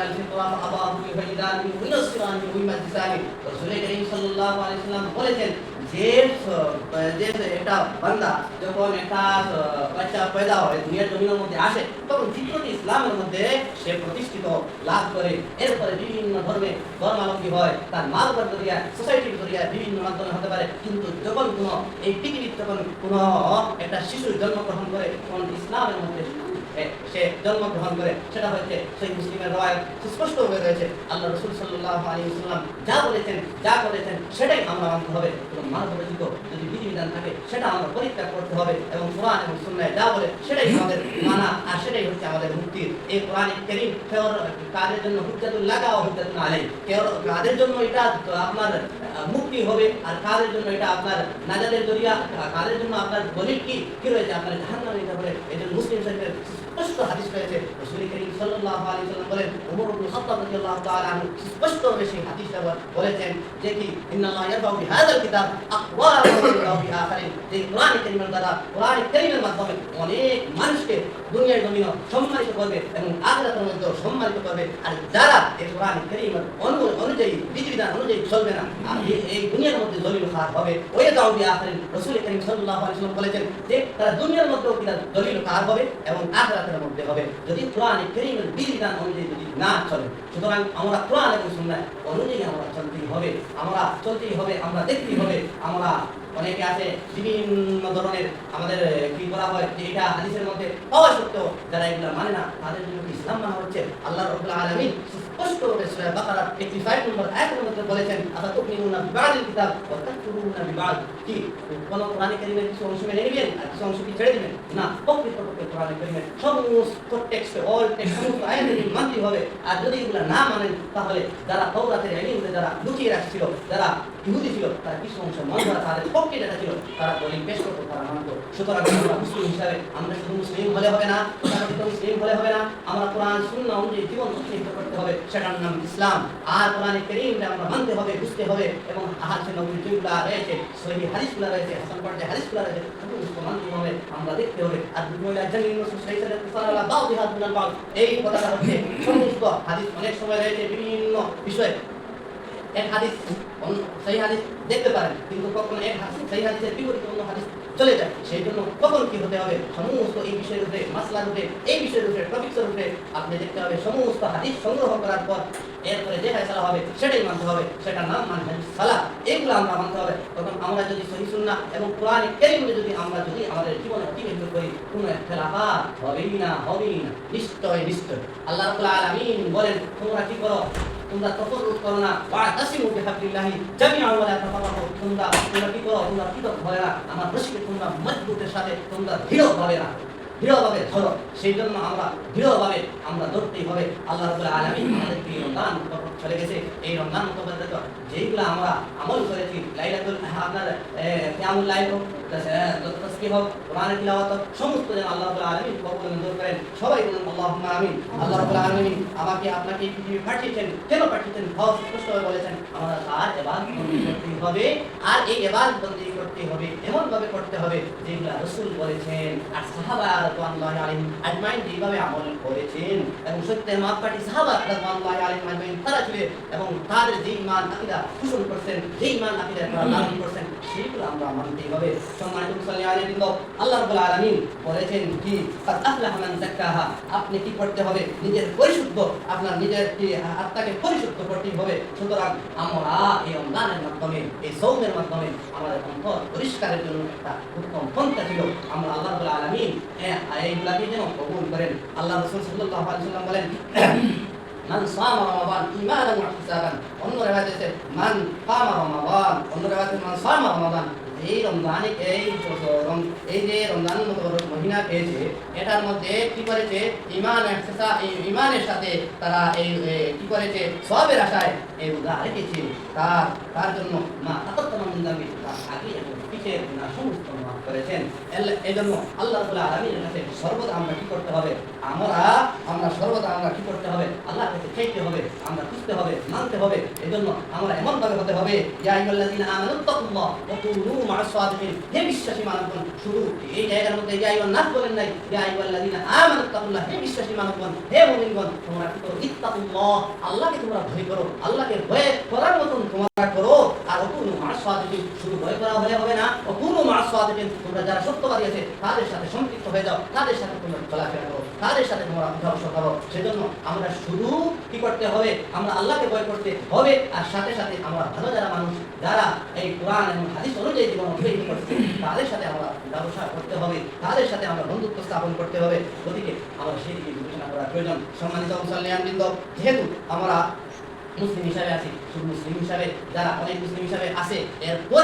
الفطرة فأباه يهودانه وينصرانه ويمجسانه রাসূল করিম সাল্লাল্লাহু আলাইহি ওয়াসাল্লাম বলেছেন যে একটা বান্দা যখন একটা বাচ্চা পয়দা হয় দুনিয়ার জমিনের মধ্যে আসে তখন ফিতরত ইসলামের মধ্যে সে প্রতিষ্ঠিত লাভ করে এরপরে বিভিন্ন ধর্মাবলম্বী হয় তার মা বাবার জরিয়া সোসাইটির জরিয়া বিভিন্ন মাধ্যমে হতে পারে কিন্তু যখন কোনো এই পৃথিবীর যখন কোনো একটা শিশু জন্মগ্রহণ করে তখন ইসলামের মধ্যে সে জন্মগ্রহণ করে সেটা হচ্ছে সেই মুসলিমের রওয়ায়াত স্পষ্ট হয়ে রয়েছে আল্লাহ রাসূল সাল্লাল্লাহু আলাইহি ওয়াসাল্লাম যা বলেছেন যা করেছেন সেটাই আমরা মানতে হবে এবং মানবরচিত যদি বিধিবিধান থাকে সেটা আমরা পরিত্যাগ করতে হবে এবং কোরআন এবং সুন্নাহ যা বলে সেটাই আমাদের মানা আর সেটাই হচ্ছে আমাদের মুক্তি এই কোরআন কারীম কাদের জন্য হুজ্জাতুল লাকা ও হুজ্জাতুল আলাইহি কাদের জন্য এটা আপনার মুক্তি হবে আর কাদের জন্য এটা আপনার নাজাতের জরিয়া কাদের জন্য আপনার দলিল কি রয়েছে আপনার জাহান্নামে যেতে পারে এজন্য মুসলিম শরীফের স্পষ্ট হাদিস রয়েছে রাসূল করিম সাল্লাল্লাহু আলাইহি ওয়াসাল্লাম বলেন ওমর ইবনে খাত্তাব রাদিয়াল্লাহু তাআলা আনহু স্পষ্ট ভাবে সেই হাদিসটা বলেছেন যে কি ইন্নাল্লাহা ইয়ারফাউ বিহাযাল কিতাব আকওয়ামান ওয়া ফি আখিরিন যে কোরআন কারীমের দ্বারা কোরআন কারীমের মাধ্যমে অনেক মানুষকে দুনিয়ার জমিনে সম্মানিত করবে এবং আখিরাতের মধ্যে সম্মানিত করবে আর যারা এই কোরআন কারীমের অনুযায়ী বিধিবিধান অনুযায়ী চলবে না আর এই দুনিয়ার মধ্যে দলিল খারাপ হবে ওই দাও বি আখিরিন রাসূল করিম সাল্লাল্লাহু আলাইহি ওয়াসাল্লাম বলেছেন যে তারা দুনিয়ার মধ্যেও কিনা দলিল খারাপ হবে এবং আখিরাতের মধ্যে হবে যদি কোরআন কারীমের বিধিবিধান অনুযায়ী যদি না চলে সুতরাং আমরা কোরআন এবং সুন্নাহ অনুযায়ী আমরা চলতেই হবে আমরা দেখতেই হবে আমরা অনেকে আছে বিভিন্ন ধরনের আমাদের কি করা হয় যে এটা হাদিসের মধ্যে পাওয়া সত্ত্বেও যারা এগুলো মানে না তাদের জন্য ইসলাম মানা হচ্ছে আল্লাহ রাব্বুল আলামিন স্পষ্টভাবে সূরা বাকারা 85 নম্বর আয়াতের মধ্যে বলেছেন আতাতুমিনুনা বিবাদিল কিতাব ওয়া তাকফুরুনা বিবাদ কি কোন কোরআন কারীমের কিছু অংশ মেনে নেবেন আর কিছু অংশ কি ছেড়ে দিবেন না প্রকৃতপক্ষে কোরআন কারীমের সমস্ত টেক্সট অল টেক্সট সমস্ত আয়াতের মানতে হবে আর যদি এগুলো না মানেন তাহলে যারা তাওরাতের ইলমে যারা লুকিয়ে রাখছিল যারা ইহুদি ছিল তারা কিছু অংশ মানবা তাদের পক্ষে যেটা ছিল তারা দলিল পেশ করতো তারা মানতো সুতরাং আমরা মুসলিম হিসাবে আমরা শুধু মুসলিম হলে হবে না মুসলিম হলে হবে না আমরা কোরআন সুন্নাহ অনুযায়ী জীবন প্রতিষ্ঠিত করতে হবে সেটার নাম ইসলাম আর কোরআন কারীমটা আমরা মানতে হবে বুঝতে হবে এবং আহাদে নবী যেগুলো রয়েছে সহিহ হাদিসগুলো রয়েছে হাসান পর্যায়ে হাদিসগুলো রয়েছে সমস্ত মানতে হবে আমরা দেখতে হবে আর দুনিয়া জামিল রাসূল সাল্লাল্লাহু আলাইহি ওয়াসাল্লাম এই কথাটা হচ্ছে সমস্ত হাদিস অনেক সময় রয়েছে বিভিন্ন বিষয়ে এক হাদিস সেই হাদিস দেখতে পারেন কিন্তু কখনো এক হাদিস সেই হাদিসের বিপরীতে অন্য হাদিস চলে যায় সেই জন্য কখন কি হতে হবে সমস্ত এই বিষয়ের উপরে মাসলার উপরে এই বিষয়ের উপরে টপিকসের উপরে আপনি দেখতে হবে সমস্ত হাদিস সংগ্রহ করার পর এরপরে যে ফয়সালা হবে সেটাই মানতে হবে সেটার নাম মানহাজ সালাহ এগুলো আমরা মানতে হবে তখন আমরা যদি সহিহ সুন্নাহ এবং কোরআন কারীমে যদি আমাদের জীবনে অতিবাহিত করি কোনো ইখতিলাফাত হবেই না নিশ্চয় আল্লাহ রাব্বুল আলামিন বলেন তোমরা কি করো তোমরা তফররুক করো না ওয়াতাসিমু বিহাবলিল্লাহি জামিআন ওয়া লা তাফাররাকু তোমরা কি করো তোমরা পৃথক হয় না আমার রশিকে তোমরা মজবুতের সাথে তোমরা দৃঢ়ভাবে ধরো সেই জন্য আমরা দৃঢ়ভাবে আমরা ধরতেই হবে আল্লাহ রাব্বুল আলামিন আমাদেরকে রমজান চলে গেছে এই রমজান মুবারক যেগুলো আমরা আমল করেছি লাইলাতুল আপনার কিয়ামুল লাইল হোক তাসবিহ হোক কোরআনের তিলাওয়াত হোক সমস্ত যেন আল্লাহ রাব্বুল আলামিন কবুল মঞ্জুর করেন সবাই বলুন আল্লাহুম্মা আমিন আল্লাহ রাব্বুল আলামিন আমাকে আপনাকে এই পৃথিবী পাঠিয়েছেন কেন পাঠিয়েছেন ভাব স্পষ্টভাবে বলেছেন আমরা তার ইবাদত করতে হবে আর এই ইবাদত বন্দেগী করতে হবে এমন ভাবে করতে হবে যেগুলো রাসূল বলেছেন আর সাহাবা রাদিয়াল্লাহু আলাইহিম আজমাইন যেভাবে আমল করেছেন এবং সত্যের মাপকাঠি সাহাবা রাদিয়াল্লাহু আলাইহিম আজমাইন তারা ছিলেন এবং তাদের যে ঈমান আকীদা পোষণ করতেন যে ঈমান আকীদা তারা লালন করতেন সেগুলো আমরা মানতেই হবে সম্মানিত মুসল্লি আলাইহিম আল্লাহ রাব্বুল আলামিন বলেছেন কি কাদ আফলাহা মান যাক্কাহা আপনি কি করতে হবে নিজের পরিশুদ্ধ আপনার নিজের কি আত্মাকে পরিশুদ্ধ করতে হবে সুতরাং আমরা এই রমজানের মাধ্যমে এই সওমের মাধ্যমে আমাদের অন্তর পরিষ্কারের জন্য একটা উত্তম পন্থা ছিল আমরা আল্লাহ রাব্বুল আলামিন এইগুলাকে যেন কবুল করেন আল্লাহ রাসূল সাল্লাল্লাহু আলাইহি ওয়াসাল্লাম বলেন মান সামা রমাদান ঈমানান ওয়া ইহতিসাবান অন্য রিওয়ায়াতে আছে মান কামা রমাদান অন্য রিওয়ায়াতে মান সামা রমাদান এই রমজানে এই যে রমজান মহিনা পেয়েছে এটার মধ্যে কি করেছে ঈমানের সাথে তারা এই কি করেছে সওয়াবের আশায় এই রোজা রেখেছে তার জন্য মা তাকাদ্দামা মিন যামবি তার আগে এবং কিসের না সমস্ত মাফ করেছেন। এজন্য আল্লাহ রাব্বুল আলামিনের কাছে সর্বদা আমরা কি করতে হবে, আমরা সর্বদা আমরা কি করতে হবে, আল্লাহর কাছে চাইতে হবে, আমরা খুঁজতে হবে, মানতে হবে। এজন্য আমরা এমন ভাবে হতে হবে, ইয়া আইয়ুহাল্লাযীনা আমানুত্তাকুল্লাহ ওয়া কুনু মা'আস সাদিকিন। হে বিশ্বাসী মানুষগণ, শুধু এই জায়গার মধ্যে ইয়া আইয়ুহান নাস বলেন নাই, ইয়া আইয়ুহাল্লাযীনা আমানুত্তাকুল্লাহ। হে বিশ্বাসী মানুষগণ, হে মুমিনগণ, তোমরা কি করো, ইত্তাকুল্লাহ, আল্লাহকে তোমরা ভয় করো, আল্লাহকে ভয় করার মতন তোমরা করো। আর ওয়া কুনু মা'আস সাদিকিন, শুধু ভয় করা হলে হবে না, ওয়া কুনু মা'আস সাদিকিন, তোমরা যারা সত্যবাদী আছে তাদের সাথে সম্পৃক্ত হয়ে যাও, তাদের সাথে তোমরা চলাফেরা করো, তাদের সাথে তোমরা উঠাবসা করো। সেজন্য আমরা শুধু কি করতে হবে, আমরা আল্লাহকে ভয় করতে হবে, আর সাথে সাথে আমরা ভালো যারা মানুষ, যারা এই কোরআন এবং হাদিস অনুযায়ী জীবন অতিবাহিত করছে, তাদের সাথে আমরা ব্যবসা করতে হবে, তাদের সাথে আমরা বন্ধুত্ব স্থাপন করতে হবে। গতিকে আমরা সেই দিকে বিবেচনা করা প্রয়োজন। সম্মানিত মুসল্লিয়ানবৃন্দ, যেহেতু আমরা মুসলিম হিসাবে আছি, শুধু মুসলিম হিসাবে যারা অনেক মুসলিম হিসাবে আছে, এরপর